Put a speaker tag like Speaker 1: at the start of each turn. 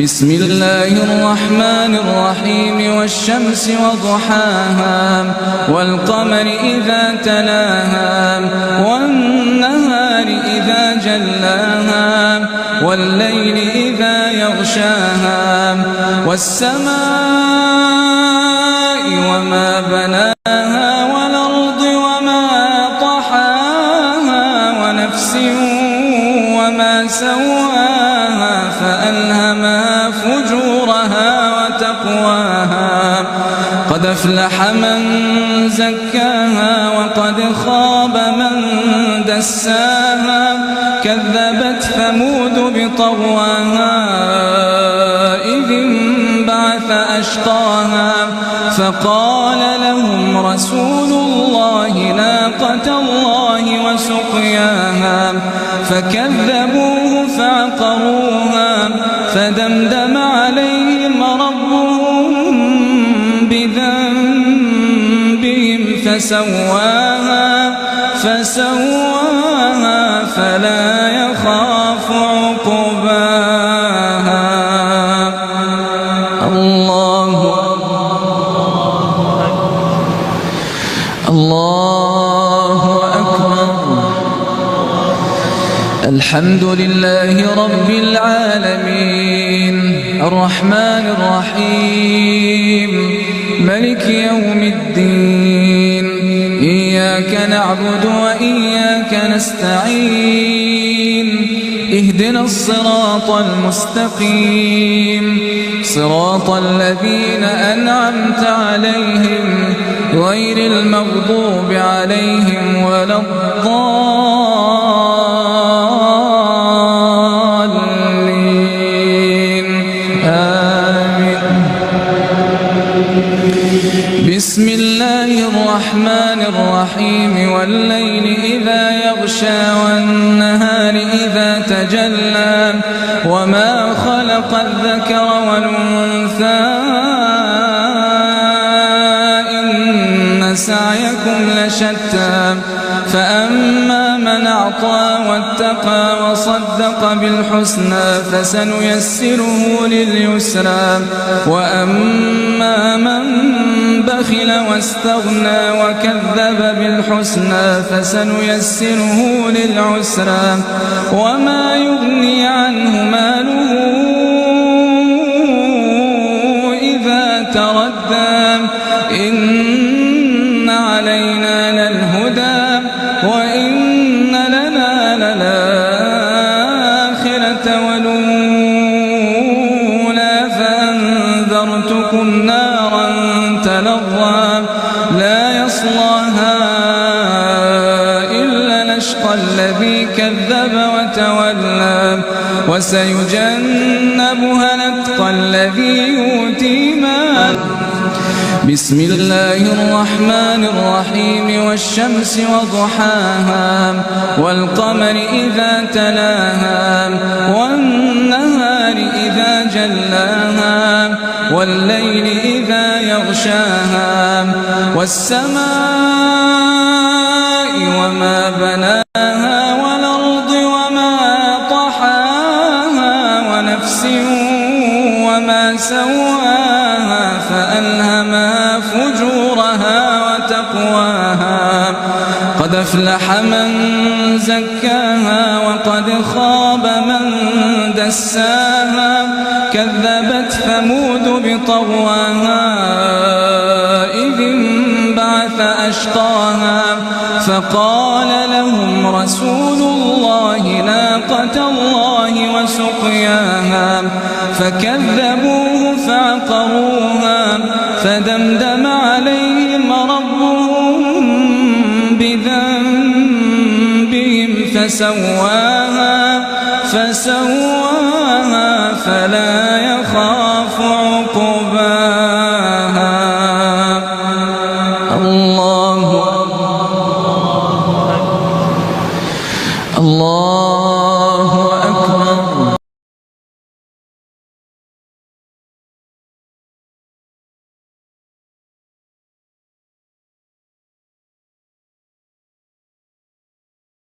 Speaker 1: بسم الله الرحمن الرحيم والشمس وضحاها والقمر إذا تلاها والنهار إذا جلاها والليل إذا يغشاها والسماء وما بناها والأرض وما طحاها ونفس وما سواها فألهمها فجورها وتقواها قد أفلح من زكاها وقد خاب من دساها كذبت ثمود بطغواها إذ انبعث أشقاها فقال لهم رسول الله ناقة الله وسقياها فكذبوه فعقروها فدمدم عليهم ربهم بذنبهم فسواها فلا يخاف عقباها. الله أكبر. الحمد لله رب العالمين الرحمن الرحيم ملك يوم الدين إياك نعبد وإياك نستعين اهدنا الصراط المستقيم صراط الذين أنعمت عليهم غير المغضوب عليهم ولا الضالين آمين. بسم الله الرحمن الرحيم والليل إذا يغشى والنهار إذا تجلى وما خلق الذكر والأنثى إن سعيكم لشتى فأما من أعطى واتقى وصدق بالحسنى فسنيسره لليسرى وأما من بخل واستغنى وكذب بالحسنى فسنيسره للعسرى وما يغني عنه ماله إذا تردى إن علينا للهدى وإن لنا للآخرة والأولى فأنذرتكم نارا تلظى لا يصلاها إلا الأشقى الذي كذب وتولى وسيجنبها الأتقى الذي يؤتي ماله. بسم الله الرحمن الرحيم والشمس وضحاها والقمر إذا تلاها والنهار إذا جلاها والليل إذا يغشاها والسماء وما بناها والأرض وما طحاها ونفس وما سواها فألهمها فجورها وتقواها قد أفلح من زكاها وقد خاب من دساها كذبت ثمود بطغواها إذ انبعث أشقاها فقال لهم رسول الله ناقة الله وسقياها فكذبوه فعقروها فدمدم عليهم ربهم بذنبهم فسواها